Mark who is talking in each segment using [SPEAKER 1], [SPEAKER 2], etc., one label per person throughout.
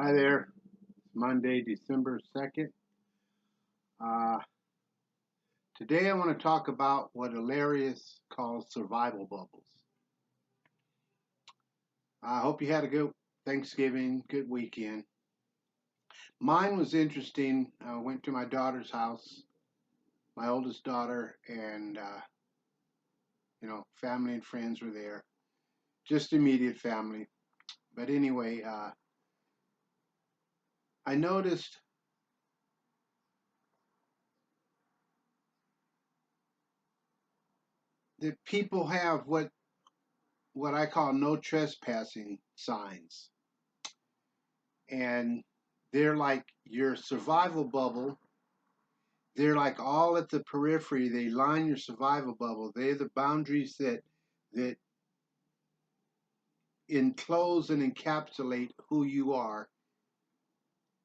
[SPEAKER 1] Hi there. Monday, December 2nd. Uh, Today I want to talk about what Hilarious calls survival bubbles. I hope you had a good Thanksgiving, good weekend. Mine was interesting. I went to my daughter's house, my oldest daughter, and family and friends were there, just immediate family. But anyway, I noticed that people have what I call no trespassing signs, and they're like your survival bubble. They're like all at the periphery. They line your survival bubble. They're the boundaries that enclose and encapsulate who you are.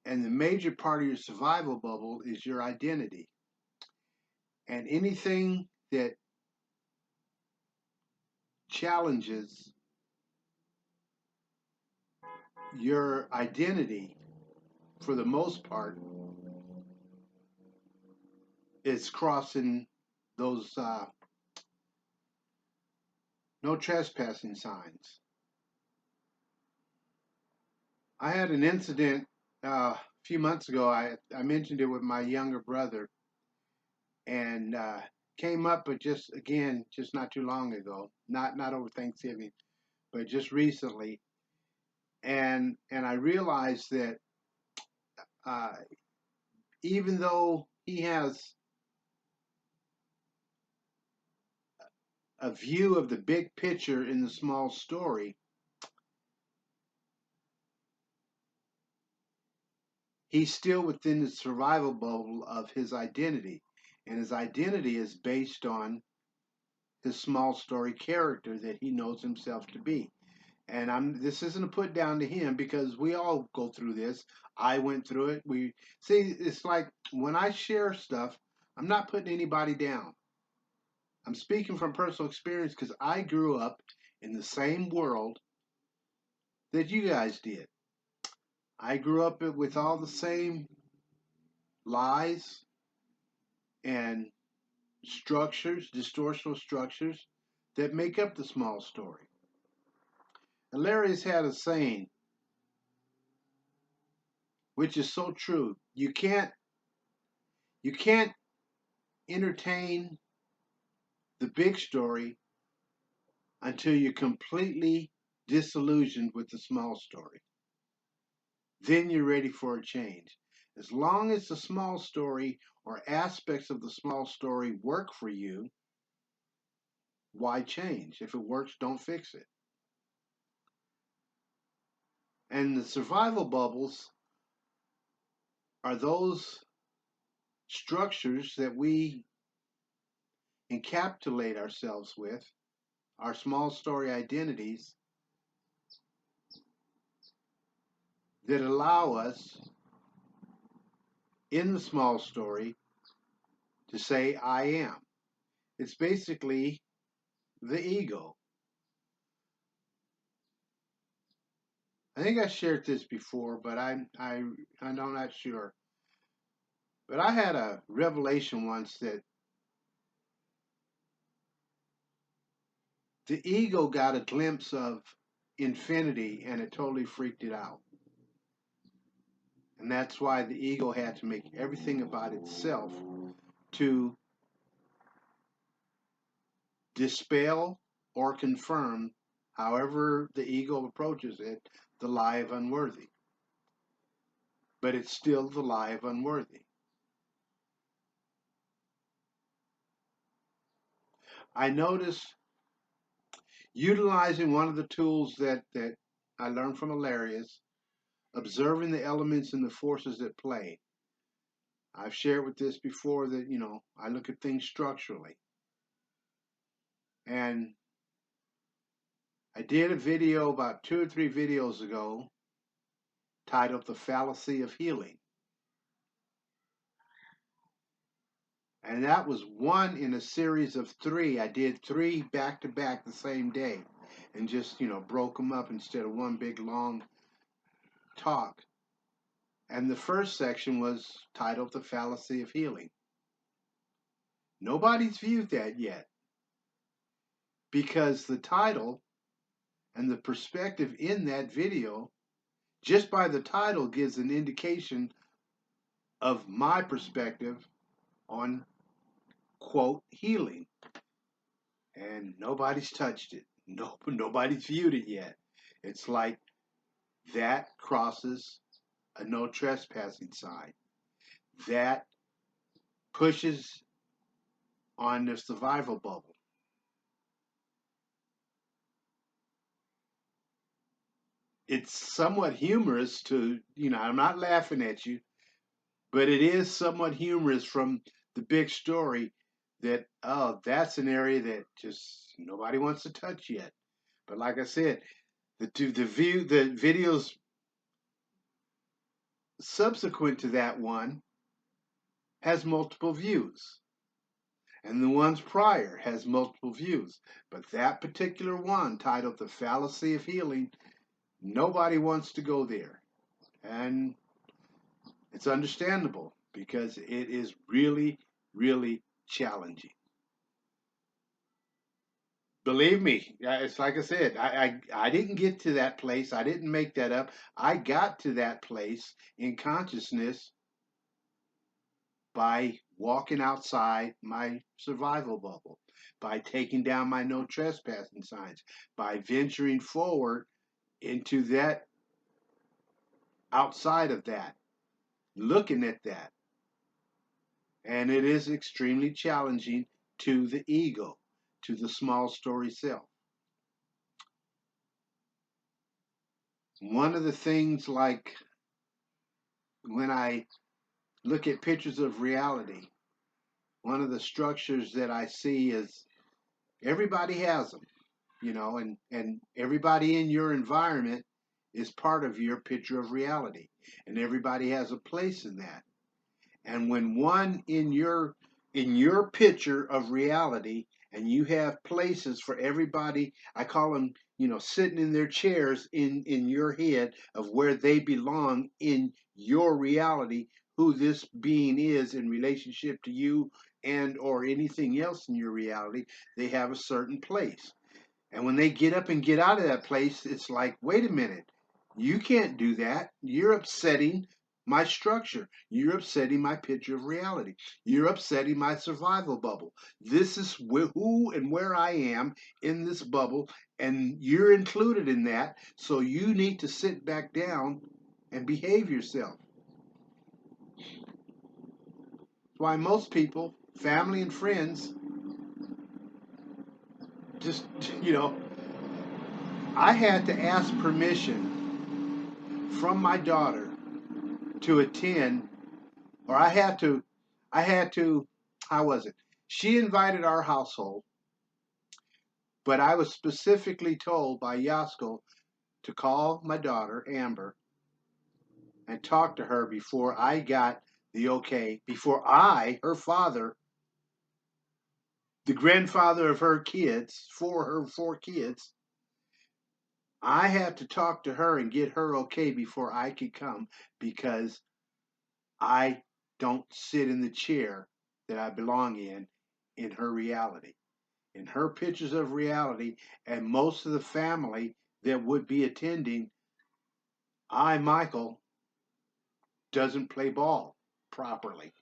[SPEAKER 1] And the major part of your survival bubble is your identity. And anything that challenges your identity, for the most part, is crossing those no trespassing signs. I had an incident a few months ago. I mentioned it with my younger brother, and came up, but just not too long ago, not over Thanksgiving, but just recently, and I realized that uh, even though he has a view of the big picture in the small story, he's still within the survival bubble of his identity, and his identity is based on his small story character that he knows himself to be. And this isn't a put down to him because we all go through this. I went through it. We see it's like when I share stuff, I'm not putting anybody down. I'm speaking from personal experience because I grew up in the same world that you guys did. I grew up with all the same lies and structures, distortional structures that make up the small story. Hilarious had a saying, which is so true. You can't entertain the big story until you're completely disillusioned with the small story. Then you're ready for a change. As long as the small story or aspects of the small story work for you, why change? If it works, don't fix it. And the survival bubbles are those structures that we encapsulate ourselves with, our small story identities that allow us in the small story to say, I am. It's basically the ego. I think I shared this before, but I'm not sure. But I had a revelation once that the ego got a glimpse of infinity and it totally freaked it out. And that's why the ego had to make everything about itself to dispel or confirm, however the ego approaches it, the lie of unworthy. But it's still the lie of unworthy. I noticed utilizing one of the tools that I learned from Hilarious, observing the elements and the forces at play. I've shared with this before that, I look at things structurally. And I did a video about 2 or 3 videos ago titled The Fallacy of Healing. And that was one in a series of 3. I did 3 back to back the same day and just, broke them up instead of one big long talk. And the first section was titled The Fallacy of Healing. Nobody's viewed that yet because the title and the perspective in that video, just by the title, gives an indication of my perspective on, quote, healing. And nobody's touched it. Nobody's viewed it yet. It's like that crosses a no trespassing sign. That pushes on the survival bubble. It's somewhat humorous to, I'm not laughing at you, but it is somewhat humorous from the big story that, oh, that's an area that just nobody wants to touch yet. But like I said, the videos subsequent to that one has multiple views. And the ones prior has multiple views. But that particular one, titled The Fallacy of Healing, nobody wants to go there. And it's understandable because it is really, really challenging. Believe me, it's like I said, I didn't get to that place. I didn't make that up. I got to that place in consciousness by walking outside my survival bubble, by taking down my no trespassing signs, by venturing forward into that, outside of that, looking at that. And it is extremely challenging to the ego, to the small story self. One of the things, like when I look at pictures of reality, one of the structures that I see is everybody has them, and everybody in your environment is part of your picture of reality, and everybody has a place in that. And when one in your picture of reality, and you have places for everybody, I call them, sitting in their chairs in your head of where they belong in your reality, who this being is in relationship to you and or anything else in your reality, they have a certain place. And when they get up and get out of that place, it's like, wait a minute, you can't do that. You're upsetting my structure. You're upsetting my picture of reality. You're upsetting my survival bubble. This is who and where I am in this bubble, and you're included in that. So you need to sit back down and behave yourself. That's why most people, family and friends, just, I had to ask permission from my daughter to attend, or I had to, how was it? She invited our household, but I was specifically told by Yasko to call my daughter, Amber, and talk to her before I got the okay, before I, her father, the grandfather of her kids, for her 4 kids, I had to talk to her and get her okay before I could come, because I don't sit in the chair that I belong in her reality, in her pictures of reality. And most of the family that would be attending, Michael, doesn't play ball properly.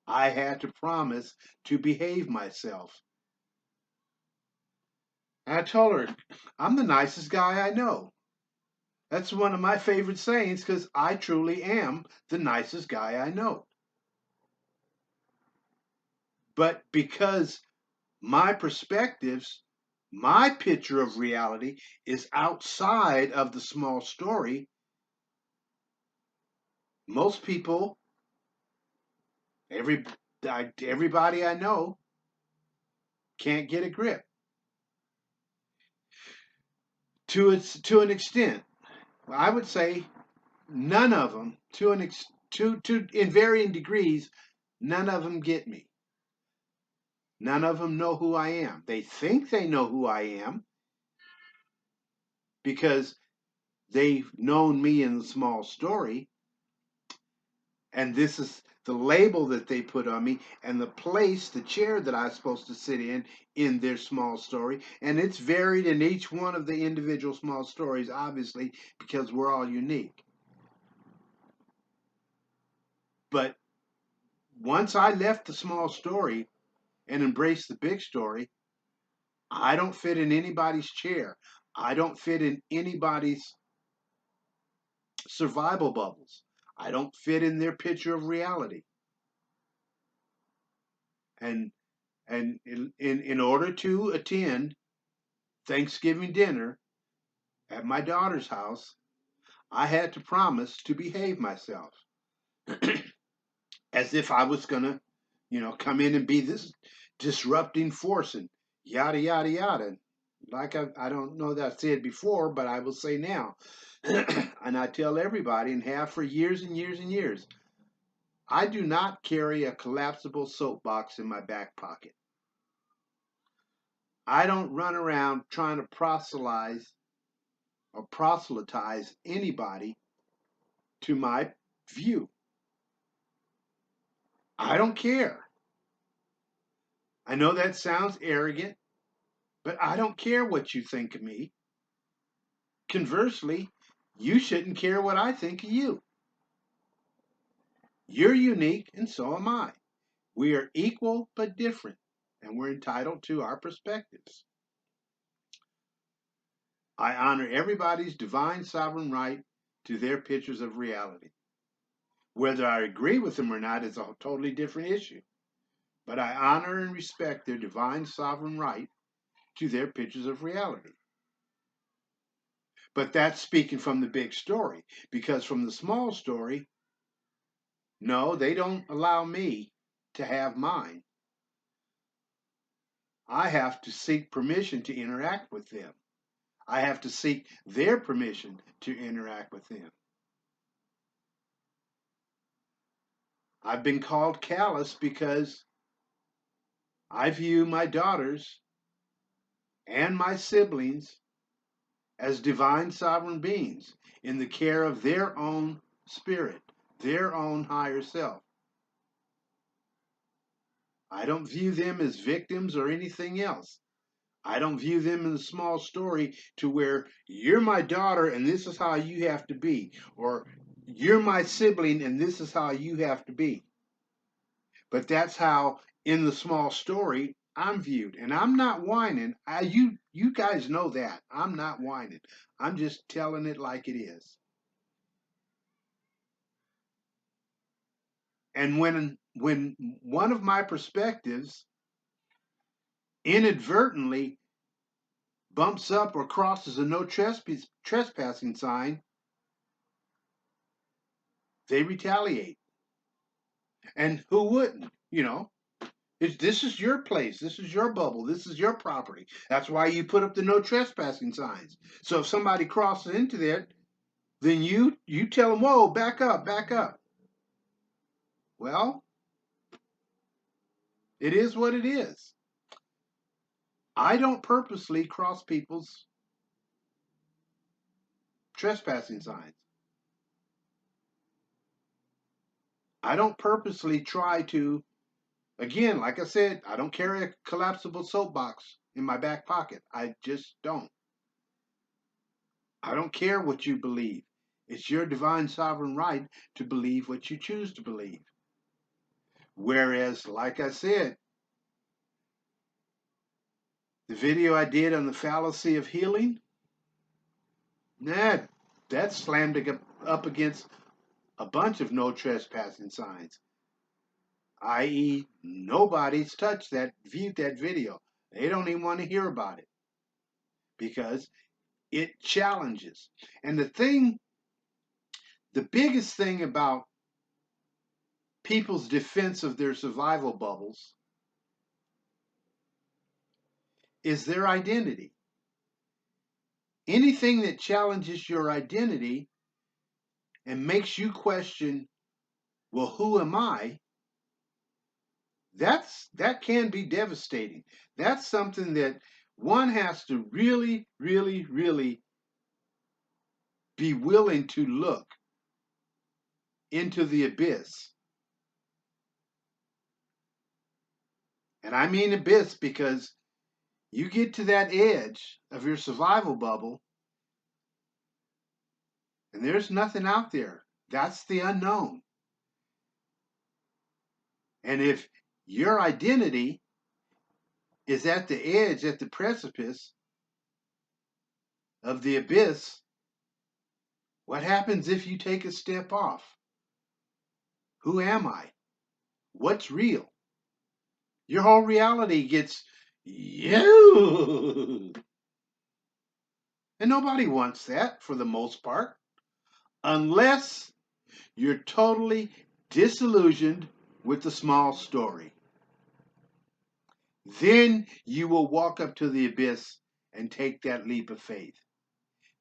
[SPEAKER 1] I had to promise to behave myself. And I told her, I'm the nicest guy I know. That's one of my favorite sayings, because I truly am the nicest guy I know. But because my perspectives, my picture of reality is outside of the small story, most people, everybody I know, can't get a grip. To an extent, I would say none of them, in varying degrees, none of them get me. None of them know who I am. They think they know who I am because they've known me in the small story, And this is the label that they put on me, and the place, the chair that I'm supposed to sit in their small story. And it's varied in each one of the individual small stories, obviously, because we're all unique. But once I left the small story and embraced the big story, I don't fit in anybody's chair. I don't fit in anybody's survival bubbles. I don't fit in their picture of reality. And in order to attend Thanksgiving dinner at my daughter's house, I had to promise to behave myself as if I was going to, come in and be this disrupting force and yada, yada, yada. Like I don't know that I said before, but I will say now. And I tell everybody and have for years and years and years, I do not carry a collapsible soapbox in my back pocket. I don't run around trying to proselytize anybody to my view. I don't care. I know that sounds arrogant, but I don't care what you think of me. Conversely, you shouldn't care what I think of you. You're unique, and so am I. We are equal but different, and we're entitled to our perspectives. I honor everybody's divine sovereign right to their pictures of reality. Whether I agree with them or not is a totally different issue. But I honor and respect their divine sovereign right to their pictures of reality. But that's speaking from the big story, because from the small story, no, they don't allow me to have mine. I have to seek permission to interact with them. I have to seek their permission to interact with them. I've been called callous because I view my daughters and my siblings as divine sovereign beings in the care of their own spirit, their own higher self. I don't view them as victims or anything else. I don't view them in the small story to where you're my daughter and this is how you have to be, or you're my sibling and this is how you have to be. But that's how in the small story I'm viewed, and I'm not whining. You guys know that I'm not whining. I'm just telling it like it is. And when one of my perspectives inadvertently bumps up or crosses a no trespassing sign, they retaliate. And who wouldn't? This is your place. This is your bubble. This is your property. That's why you put up the no trespassing signs. So if somebody crosses into that, then you tell them, whoa, back up, back up. Well, it is what it is. I don't purposely cross people's trespassing signs. I don't purposely try to, again, like I said, I don't carry a collapsible soapbox in my back pocket. I just don't. I don't care what you believe. It's your divine sovereign right to believe what you choose to believe. Whereas, like I said, the video I did on the fallacy of healing, that slammed it up against a bunch of no trespassing signs, i.e., nobody's touched that, viewed that video. They don't even want to hear about it because it challenges. And the biggest thing about people's defense of their survival bubbles is their identity. Anything that challenges your identity and makes you question, well, who am I? That can be devastating. That's something that one has to really, really, really be willing to look into the abyss. And I mean abyss because you get to that edge of your survival bubble and there's nothing out there. That's the unknown. And if your identity is at the edge, at the precipice of the abyss, what happens if you take a step off? Who am I? What's real? Your whole reality gets you. And nobody wants that for the most part, unless you're totally disillusioned with the small story. Then you will walk up to the abyss and take that leap of faith.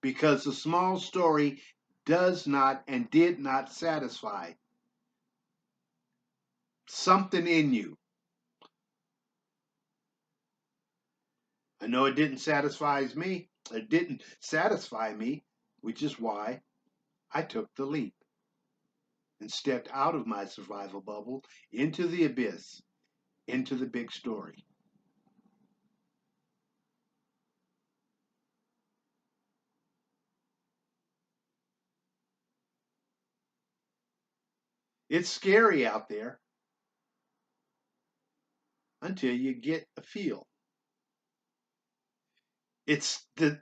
[SPEAKER 1] Because the small story does not and did not satisfy something in you. I know it didn't satisfy me. It didn't satisfy me, which is why I took the leap and stepped out of my survival bubble into the abyss, into the big story. It's scary out there until you get a feel. It's the,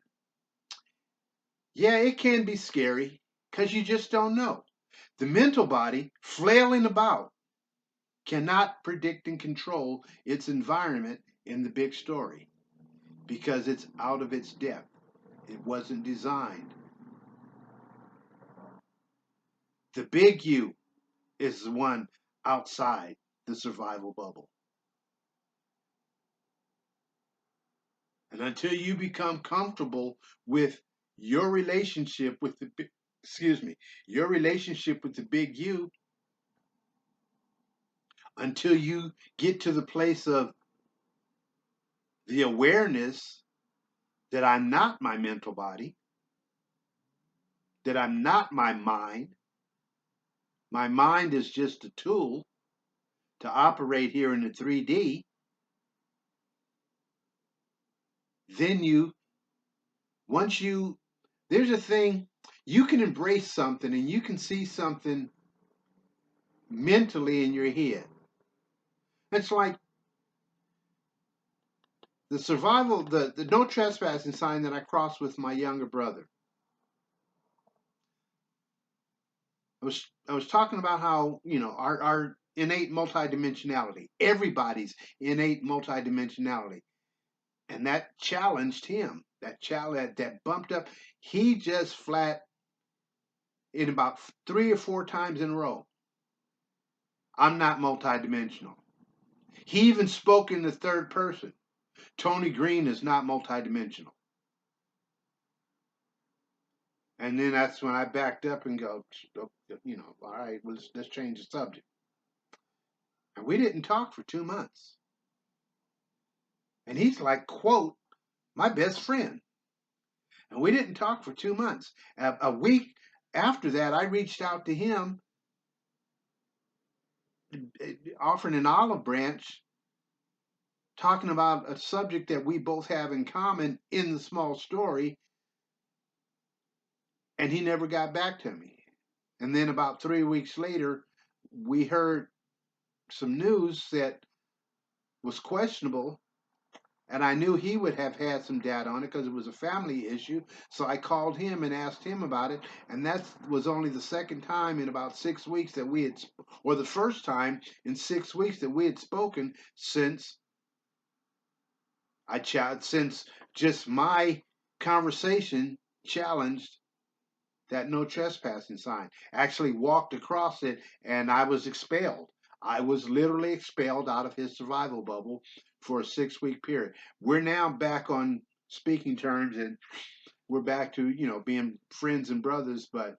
[SPEAKER 1] yeah, it can be scary because you just don't know. The mental body, flailing about, cannot predict and control its environment in the big story because it's out of its depth. It wasn't designed. The big you is the one outside the survival bubble. And until you become comfortable with your relationship with the your relationship with the big you, until you get to the place of the awareness that I'm not my mental body, that I'm not my mind. My mind is just a tool to operate here in the 3D. Then once you, there's a thing, you can embrace something and you can see something mentally in your head. It's like the survival, the no trespassing sign that I crossed with my younger brother. I was talking about how, our innate multidimensionality, everybody's innate multidimensionality. And that challenged him. That challenge that bumped up. He just flat in about 3 or 4 times in a row. I'm not multidimensional. He even spoke in the third person. Tony Green is not multidimensional. And then that's when I backed up and go, all right, well, let's change the subject. And we didn't talk for 2 months. And he's like, quote, my best friend. And we didn't talk for 2 months. A week after that, I reached out to him, offering an olive branch, talking about a subject that we both have in common in the small story. And he never got back to me. And then about 3 weeks later, we heard some news that was questionable. And I knew he would have had some data on it because it was a family issue. So I called him and asked him about it. And that was only the second time in about 6 weeks that we had, or the first time in 6 weeks that we had spoken since since just my conversation challenged that no trespassing sign. Actually walked across it and I was expelled. I was literally expelled out of his survival bubble for a 6 week period. We're now back on speaking terms and we're back to, being friends and brothers, but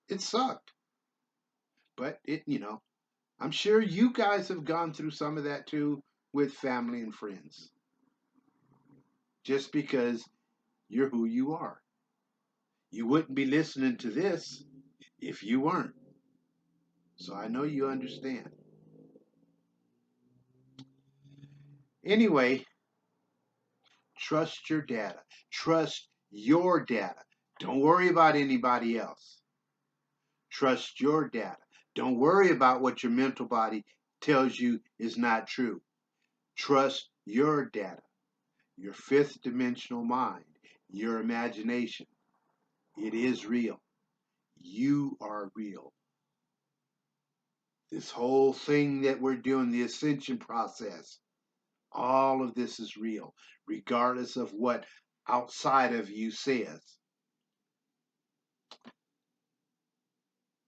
[SPEAKER 1] it sucked. But I'm sure you guys have gone through some of that too with family and friends. Just because you're who you are. You wouldn't be listening to this if you weren't. So I know you understand. Anyway, trust your data. Trust your data. Don't worry about anybody else. Trust your data. Don't worry about what your mental body tells you is not true. Trust your data, your fifth dimensional mind, your imagination. It is real. You are real. This whole thing that we're doing, the ascension process, all of this is real, regardless of what outside of you says.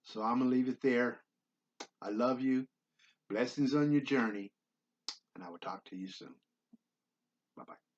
[SPEAKER 1] So I'm going to leave it there. I love you. Blessings on your journey, and I will talk to you soon. Bye bye.